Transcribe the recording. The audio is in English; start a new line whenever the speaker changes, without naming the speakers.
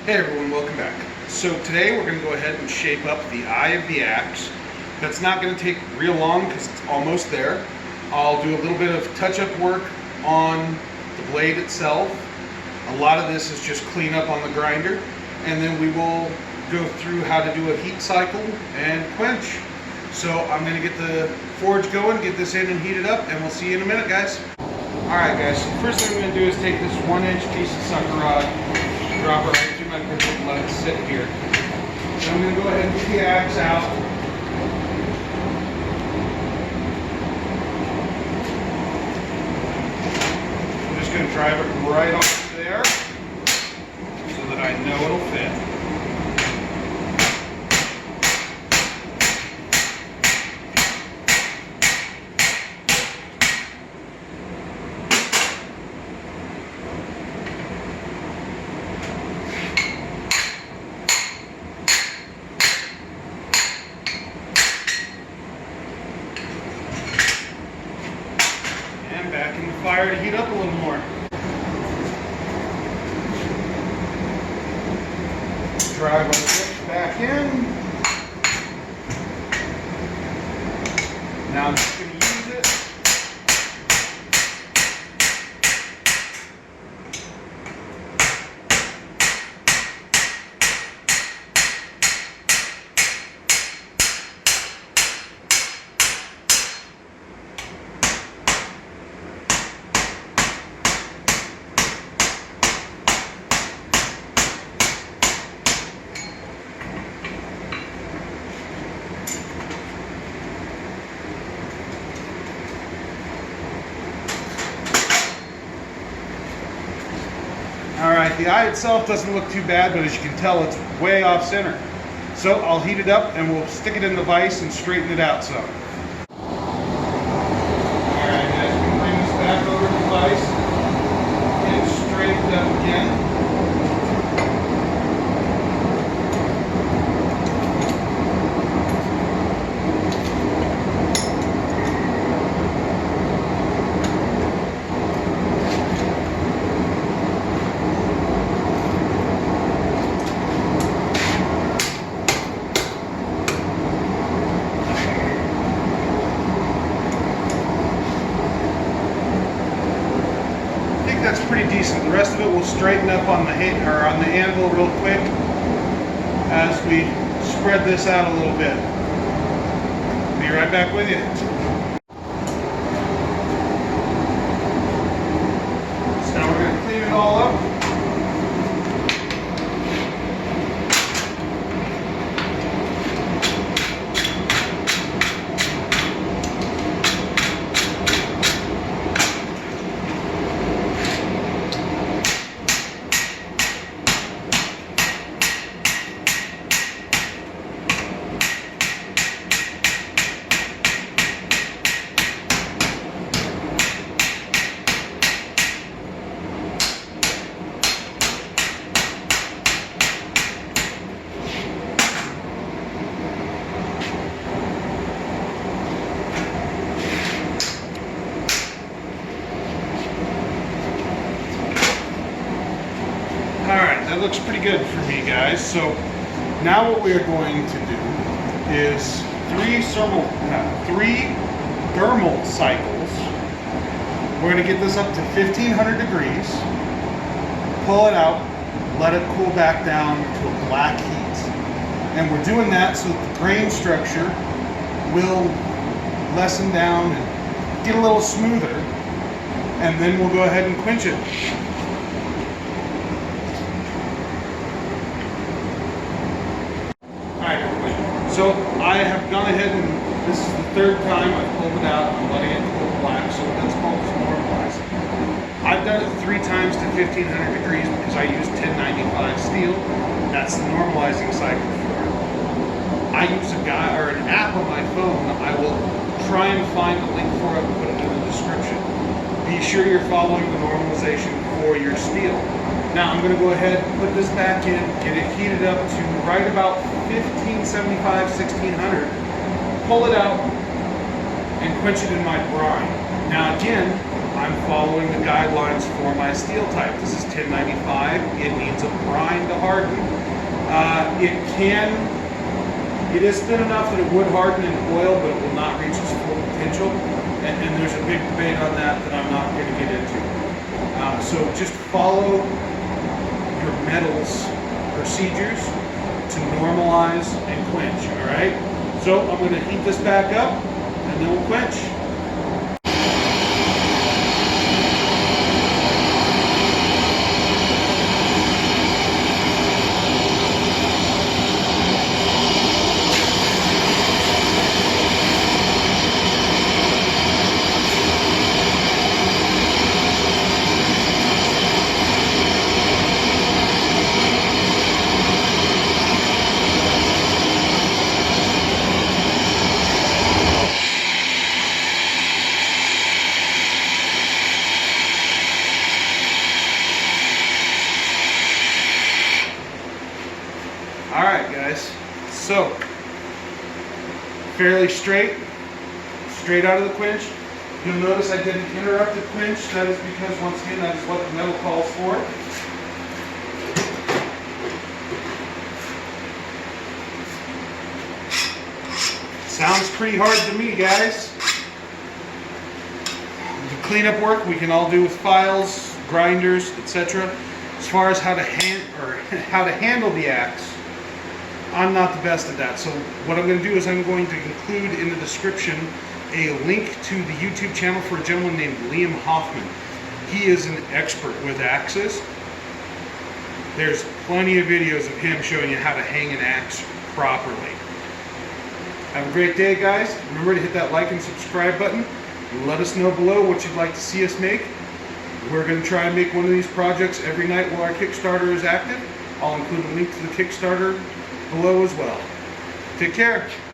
Hey everyone, welcome back. So today we're going to go ahead and shape up the eye of the axe. That's not going to take real long because it's almost there. I'll do a little bit of touch-up work on the blade itself. A lot of this is just clean up on the grinder, and then we will go through how to do a heat cycle and quench. So I'm going to get the forge going, get this in and heat it up, and we'll see you in a minute, guys. Alright guys, so the first thing I'm going to do is take this 1-inch piece of sucker rod, drop it right into my gripple and let it sit here. So I'm going to go ahead and get the axe out. I'm just going to drive it right off there so that I know it'll fit. Back in the fire to heat up a little more. Drive our switch back in. Now I'm just going to use it. Alright, the eye itself doesn't look too bad, but as you can tell, it's way off center. So I'll heat it up and we'll stick it in the vise and straighten it out some. Alright guys, we can bring this back over to the vise and straighten it up again. That's pretty decent. The rest of it will straighten up on the anvil real quick as we spread this out a little bit. Be right back with you. So now we're going to clean it all up. Alright, that looks pretty good for me, guys. So now what we are going to do is three thermal cycles. We're going to get this up to 1500 degrees, pull it out, let it cool back down to a black heat. And we're doing that so that the grain structure will lessen down and get a little smoother. And then we'll go ahead and quench it. Alright everybody, so I have gone ahead and this is the third time I've pulled it out. I'm letting it cool black, so that's called normalizing. I've done it 3 times to 1500 degrees because I use 1095 steel. That's the normalizing cycle for it. I use an app on my phone. I will try and find a link for it and put it in the description. Be sure you're following the normalization for your steel. Now I'm going to go ahead and put this back in, get it heated up to right about 1575, 1600, pull it out, and quench it in my brine. Now again,
I'm following the guidelines for my steel type. This is 1095. It needs a brine to harden. It is thin enough that it would harden in oil, but it will not reach its full potential. And there's a big debate on that I'm not going to get into. So just follow your metals procedures to normalize and quench, all right? So I'm going to heat this back up and then we'll quench. Alright guys, so fairly straight out of the quench. You'll notice I didn't interrupt the quench. That is because, once again, that is what the metal calls for. Sounds pretty hard to me, guys. The cleanup work we can all do with files, grinders, etc. As far as how to handle the axe, I'm not the best at that. So what I'm going to do is I'm going to include in the description a link to the YouTube channel for a gentleman named Liam Hoffman. He is an expert with axes. There's plenty of videos of him showing you how to hang an axe properly. Have a great day, guys. Remember to hit that like and subscribe button. Let us know below what you'd like to see us make. We're going to try and make one of these projects every night while our Kickstarter is active. I'll include a link to the Kickstarter below as well. Take care.